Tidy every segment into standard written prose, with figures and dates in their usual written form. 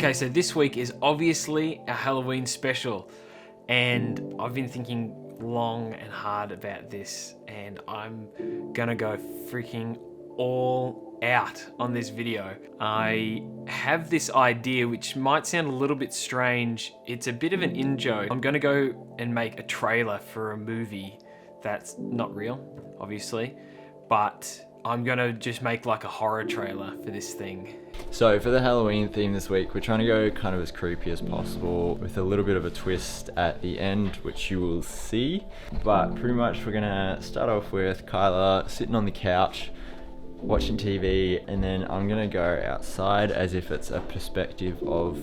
Okay, so this week is obviously a Halloween special, and I've been thinking long and hard about this, and I'm gonna go freaking all out on this video. I have this idea which might sound a little bit strange. It's a bit of an in-joke. I'm gonna go and make a trailer for a movie that's not real, obviously, but I'm gonna just make like a horror trailer for this thing. So for the Halloween theme this week, we're trying to go kind of as creepy as possible with a little bit of a twist at the end, which you will see. But pretty much we're gonna start off with Kyla sitting on the couch, watching TV, and then I'm gonna go outside as if it's a perspective of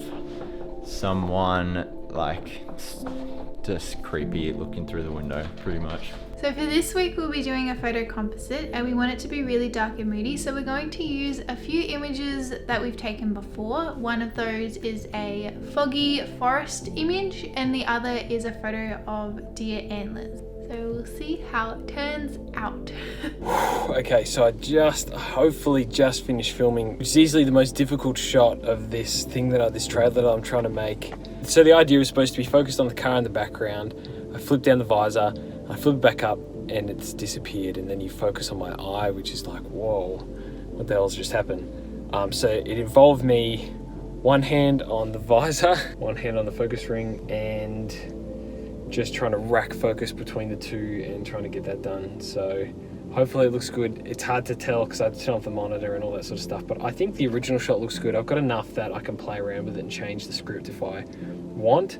someone like just creepy looking through the window, pretty much. So for this week we'll be doing a photo composite, and we want it to be really dark and moody, so we're going to use a few images that we've taken before. One of those is a foggy forest image and the other is a photo of deer antlers. So we'll see how it turns out. Okay, so I hopefully just finished filming, which is easily the most difficult shot of this trailer that I'm trying to make. So the idea is supposed to be focused on the car in the background. I flip down the visor, I flip it back up, and it's disappeared. And then you focus on my eye, which is like, whoa, what the hell's just happened? So it involved me one hand on the visor, one hand on the focus ring, and just trying to rack focus between the two and trying to get that done. So hopefully it looks good. It's hard to tell because I had to turn off the monitor and all that sort of stuff, but I think the original shot looks good. I've got enough that I can play around with it and change the script if I want,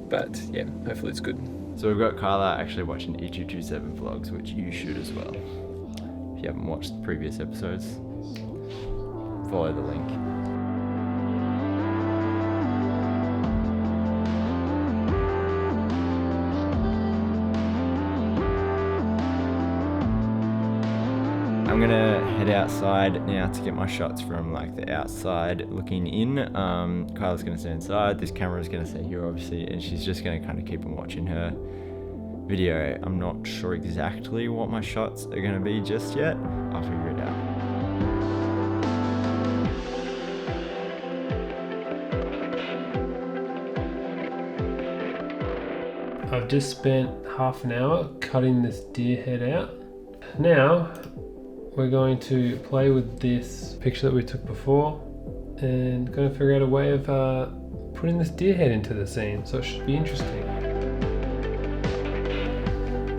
but yeah, hopefully it's good. So we've got Kyla actually watching E227 vlogs, which you should as well. If you haven't watched the previous episodes, follow the link. I'm gonna head outside now to get my shots from like the outside looking in. Kyla's gonna stay inside, this camera's gonna stay here obviously, and she's just gonna kind of keep on watching her video. I'm not sure exactly what my shots are gonna be just yet. I'll figure it out. I've just spent half an hour cutting this deer head out. Now we're going to play with this picture that we took before and going to figure out a way of putting this deer head into the scene, so it should be interesting.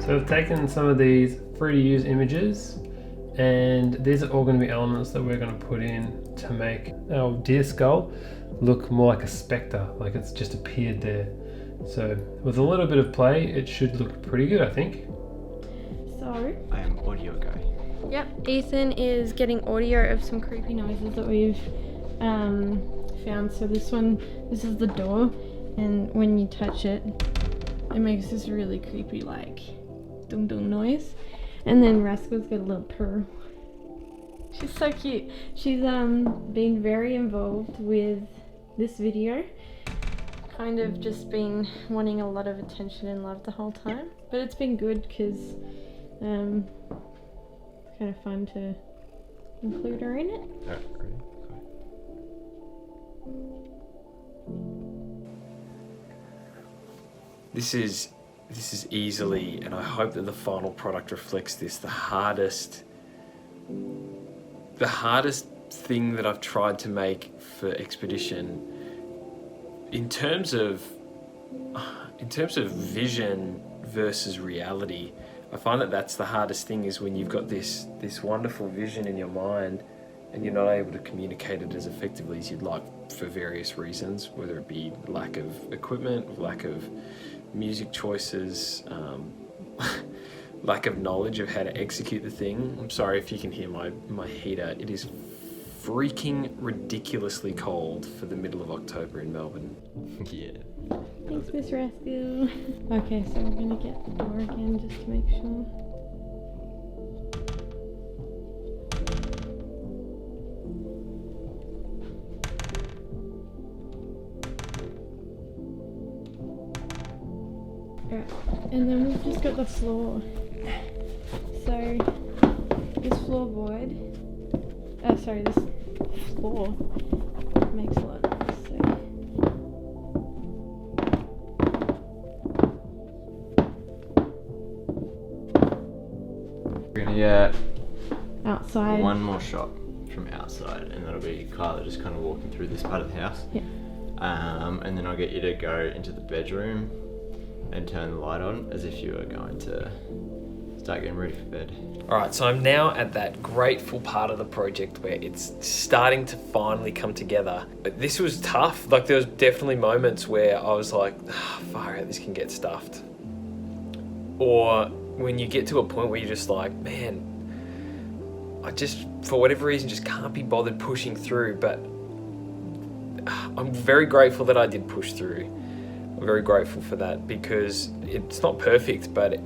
So I've taken some of these free to use images, and these are all going to be elements that we're going to put in to make our deer skull look more like a spectre, like it's just appeared there. So with a little bit of play, it should look pretty good, I think. So I am audio guy. yep, Ethan is getting audio of some creepy noises that we've found. So this is the door, and when you touch it, it makes this really creepy like dung dung noise. And then Rascal's got a little purr. She's so cute. She's been very involved with this video, kind of just been wanting a lot of attention and love the whole time, but it's been good because it's kind of fun to include her in it. This is easily, and I hope that the final product reflects this, the hardest thing that I've tried to make for Expedition in terms of vision versus reality. I find that that's the hardest thing, is when you've got this wonderful vision in your mind and you're not able to communicate it as effectively as you'd like for various reasons, whether it be lack of equipment, lack of music choices, lack of knowledge of how to execute the thing. I'm sorry if you can hear my heater. It is freaking ridiculously cold for the middle of October in Melbourne. Yeah. Thanks, Miss Rascal. Okay, so we're gonna get the door again just to make sure. Alright, and then we've just got the floor. So this floorboard, this floor makes a lot of noise. So outside. one more shot from outside, and that'll be Kyla just kind of walking through this part of the house. Yeah. And then I'll get you to go into the bedroom and turn the light on as if you were going to start getting ready for bed. All right, so I'm now at that grateful part of the project where it's starting to finally come together. But this was tough. Like, there was definitely moments where I was like, far out, this can get stuffed. Or when you get to a point where you're just like, man, I just, for whatever reason, just can't be bothered pushing through. But I'm very grateful that I did push through. I'm very grateful for that, because it's not perfect, but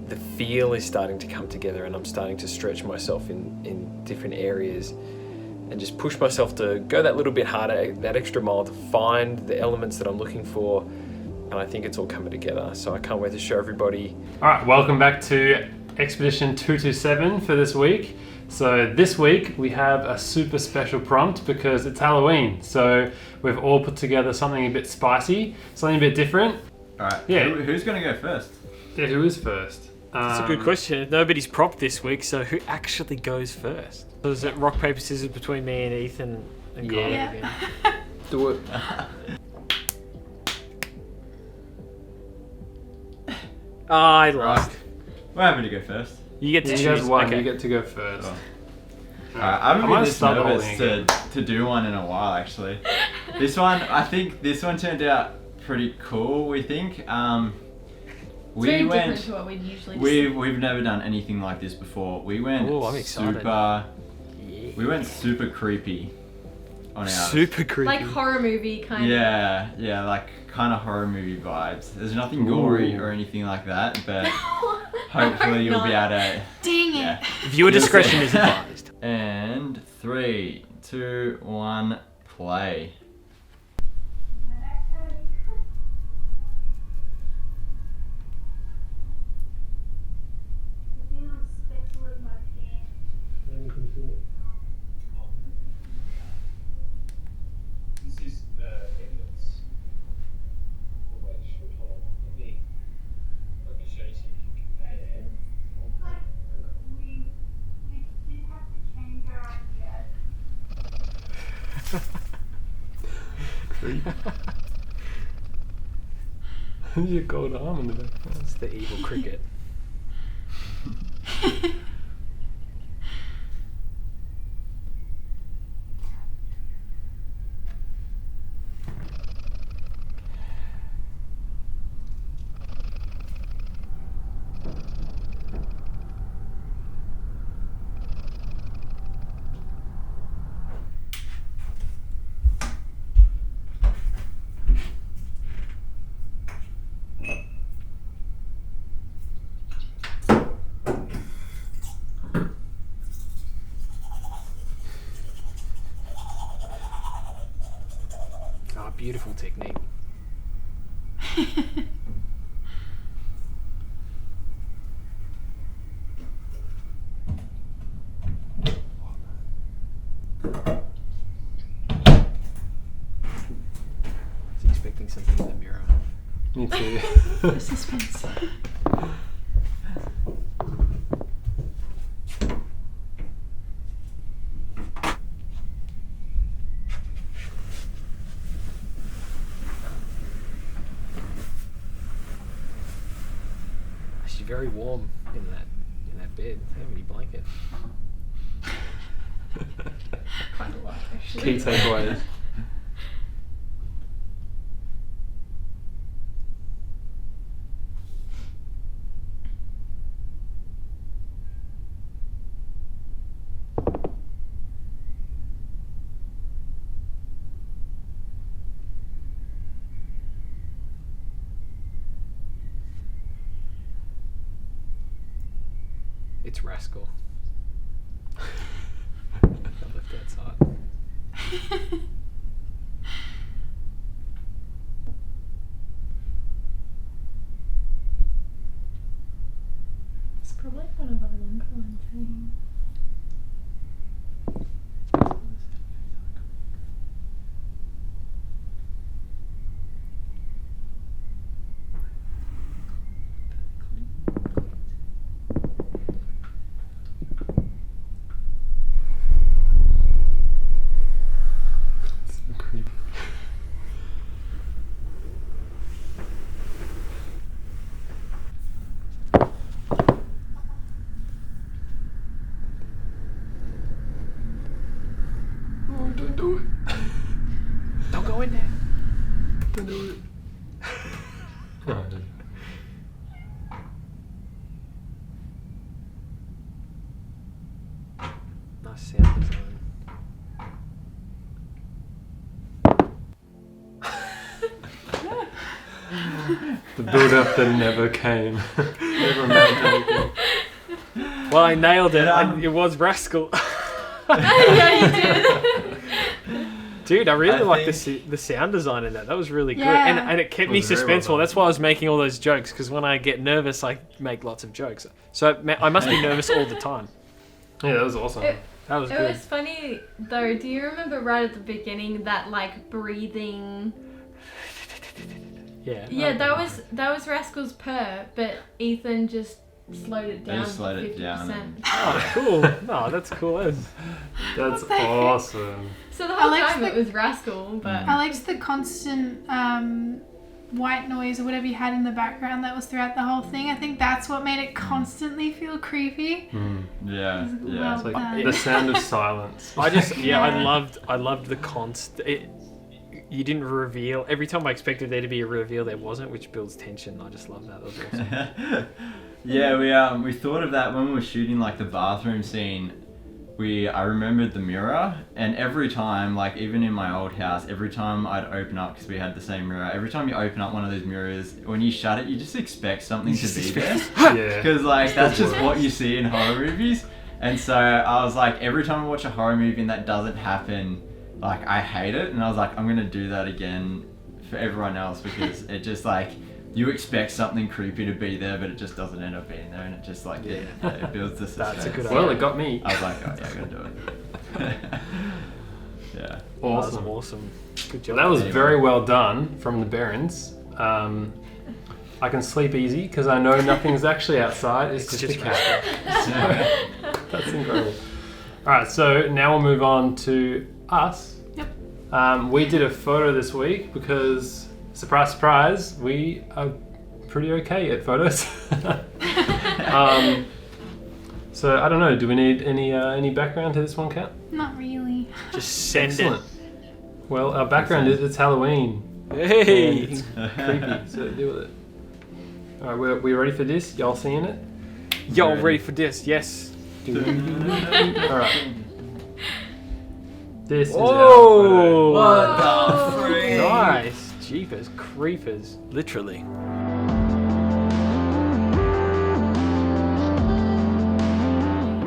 the feel is starting to come together, and I'm starting to stretch myself in different areas and just push myself to go that little bit harder, that extra mile, to find the elements that I'm looking for. And I think it's all coming together. So I can't wait to show everybody. All right, welcome back to Expedition 227 for this week. So this week we have a super special prompt because it's Halloween. So we've all put together something a bit spicy, something a bit different. All right. Yeah. Who's going to go first? Yeah, who is first? That's a good question. Nobody's propped this week, so who actually goes first? So is it rock, paper, scissors between me and Ethan and Kyla Yeah. again? Do it. I lost. We're happy to go first. You get to You choose. guys won. Okay. You get to go first. Oh. I haven't I been might this start nervous holding to do one in a while, actually. I think this one turned out pretty cool, we think. We Very went, different to what we'd usually do. we've never done anything like this before. We went Ooh, I'm excited. super creepy on ours. Super creepy. Like horror movie kind of. Yeah, like kind of horror movie vibes. There's nothing gory Ooh. or anything like that, but hopefully you'll be able to. Dang it. Yeah. Viewer discretion is advised. And 3, 2, 1, play. This is evidence the way it should hold. Let me show you so you can compare. Who's your gold arm in the back? That's the evil cricket. Oh, beautiful technique. I was expecting something in the mirror. Me too. The suspense. She's very warm in that bed. I have any blanket. Quite a lot, actually. Key takeaways. It's Rascal. I left outside. It's probably one of our longer ones. Oh, Nice sound design. the build-up that never came. Never amounted to anything. Well, I nailed it. It was Rascal. Yeah, you did. Dude, I really I like think- the sound design in that. That was really good. Yeah. And it kept me It was very well suspenseful. done. That's why I was making all those jokes, because when I get nervous, I make lots of jokes. So I must be nervous all the time. Yeah, that was awesome. That was It good. was funny though. Do you remember right at the beginning that like breathing? Yeah. Yeah, that was Rascal's purr, but Ethan just slowed it They down. just slowed it 50%. down. Oh, cool. No, that's cool. That's awesome. So the I whole liked time the- it was Rascal, but I liked the constant white noise or whatever you had in the background that was throughout the whole thing. I think that's what made it constantly feel creepy. Yeah, yeah. It's like Done. the sound of silence. I just I Yeah. loved the you didn't reveal every time I expected there to be a reveal, there wasn't, which builds tension. I just love that. That was awesome. Yeah, we thought of that when we were shooting like the bathroom scene. I remembered the mirror, and every time, like even in my old house, every time I'd open up, because we had the same mirror, every time you open up one of those mirrors, when you shut it, you just expect something to be there. Yeah. Because like that's just what you see in horror movies. And so I was like, every time I watch a horror movie and that doesn't happen, like I hate it. And I was like, I'm gonna do that again for everyone else, because it just like you expect something creepy to be there, but it just doesn't end up being there, and it just like it builds the suspense. That's a good Well, it got me. I was like, oh yeah, I'm gonna do it. Yeah. That was Awesome. awesome. Good job. That was Anyway. very well done from the Barons. I can sleep easy because I know nothing's actually outside. It's just a cat. That's incredible. All right, so now we'll move on to us. Yep. We did a photo this week because, surprise, surprise, we are pretty okay at photos. So I don't know. Do we need any background to this one, Kat? Not really. Just send Excellent. Well, our background is it's Halloween. it. Hey. And it's creepy, so deal with it. Alright, we ready for this? Y'all seeing it? Y'all ready for this? Yes. Alright. This is our Whoa. What the freak? Nice. Jeepers creepers. Literally.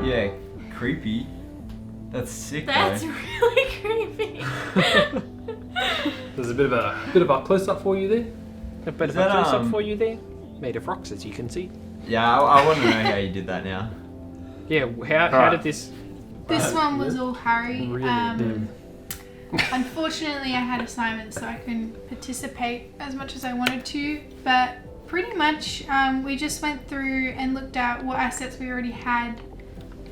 Yeah, creepy. That's sick. that's though. really creepy. photo. There's a bit of a close up for you there. A bit Is of a that, close up for you there. Made of rocks, as you can see. Yeah, I want to know how you did that now. Yeah. How Alright. did this? This one was all Harry. Really did. Unfortunately, I had assignments, so I couldn't participate as much as I wanted to. But pretty much, we just went through and looked at what assets we already had.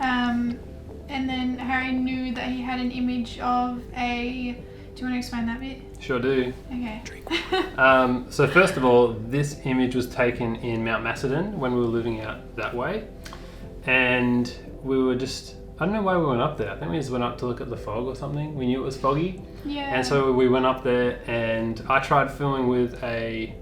And then Harry knew that he had an image of a... Do you want to explain that bit? Sure do. Okay. So first of all, this image was taken in Mount Macedon when we were living out that way. And we were just... I don't know why we went up there. I think we just went up to look at the fog or something. We knew it was foggy. Yeah. And so we went up there and I tried filming with a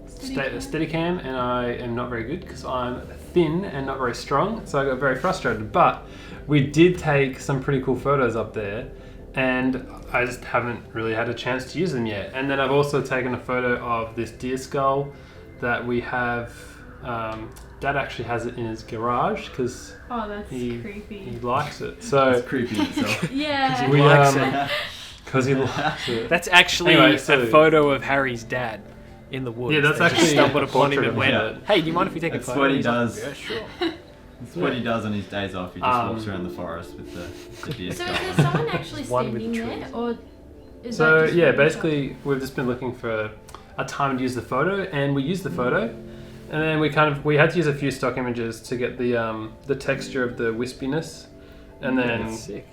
Steadicam, and I am not very good because I'm thin and not very strong, so I got very frustrated. But we did take some pretty cool photos up there, and I just haven't really had a chance to use them yet. And then I've also taken a photo of this deer skull that we have. Dad actually has it in his garage because Oh, that's he creepy. likes it. So It's creepy in itself. Yeah. we likes it. because he likes it. That's actually Anyway, so- a photo of Harry's dad in the woods. Yeah, that's They just actually stumbled a upon him portrait and of went, Dad. "Hey, do you mind if we take That's a photo?" what he He's like, does. Yeah, sure. That's what he does on his days off. He just walks Um, around the forest with the deer So skull. is there someone actually One with standing trees. there, or is So that just yeah, really basically we've just been looking for a time to use the photo, and we used the photo, and then we had to use a few stock images to get the texture of the wispiness, and then That's sick.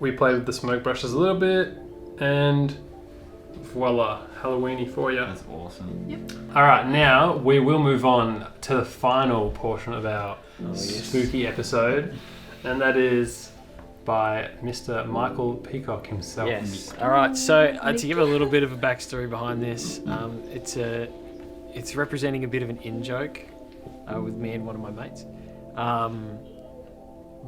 we played with the smoke brushes a little bit, and voila, Halloweeny for you. That's awesome. All right, now we will move on to the final portion of our yes. spooky episode, and that is by Mr. Michael Peacock himself. Yes. All right. So to give a little bit of a backstory behind this, it's representing a bit of an in joke with me and one of my mates.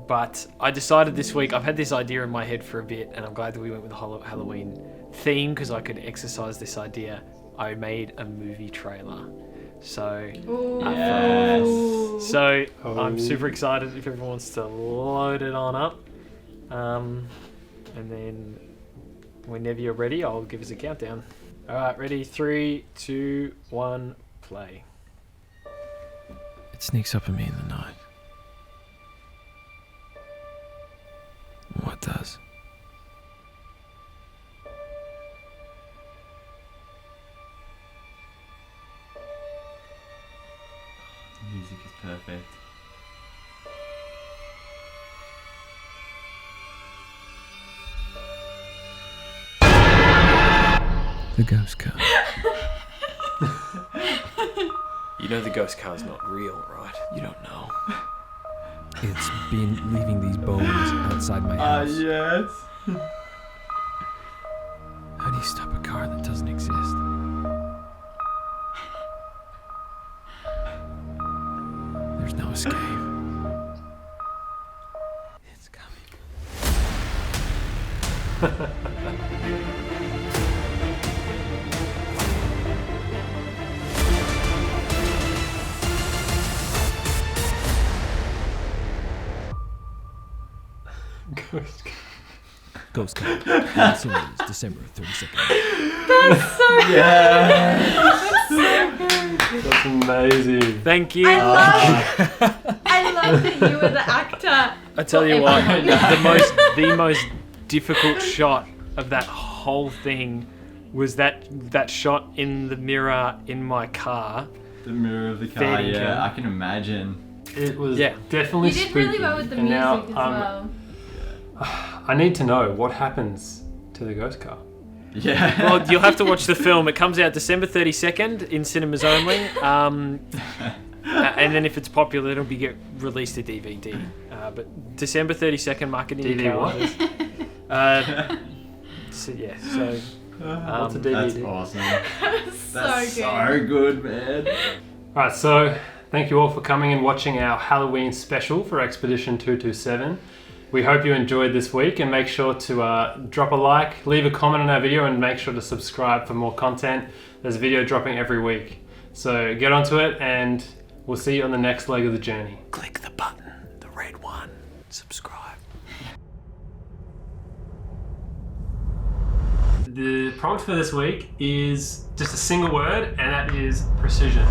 But I decided this week, I've had this idea in my head for a bit, and I'm glad that we went with the Halloween theme because I could exercise this idea. I made a movie trailer. So, I'm super excited if everyone wants to load it on up. And then whenever you're ready, I'll give us a countdown. All right, ready? 3, 2, 1, play. It sneaks up on me in the night. What does? The music is perfect. The ghost car. You know the ghost car's not real, right? You don't know. It's been leaving these bones outside my house. Yes. How do you stop a car that doesn't exist? There's no escape. It's coming. Ghost car. Cinemas, December 32nd. That's amazing. Thank you. I love that you were the actor. I tell you what, the most difficult shot of that whole thing was that shot in the mirror in my car. The mirror of the car, Fading yeah, car. I can imagine. It was Yeah. definitely You did spooky. really well with the And music now, as well. I need to know what happens to the ghost car. Yeah. Well, you'll have to watch the film. It comes out December 32nd in cinemas only. And then if it's popular, it'll get released to DVD. But December 32nd, mark it in your DV what? calendars. So. What's a That's DVD? awesome. So That's good. so good, man. Alright, so thank you all for coming and watching our Halloween special for Expedition 227. We hope you enjoyed this week, and make sure to drop a like, leave a comment on our video, and make sure to subscribe for more content. There's a video dropping every week. So get onto it, and we'll see you on the next leg of the journey. Click the button, the red one. Subscribe. The prompt for this week is just a single word, and that is precision.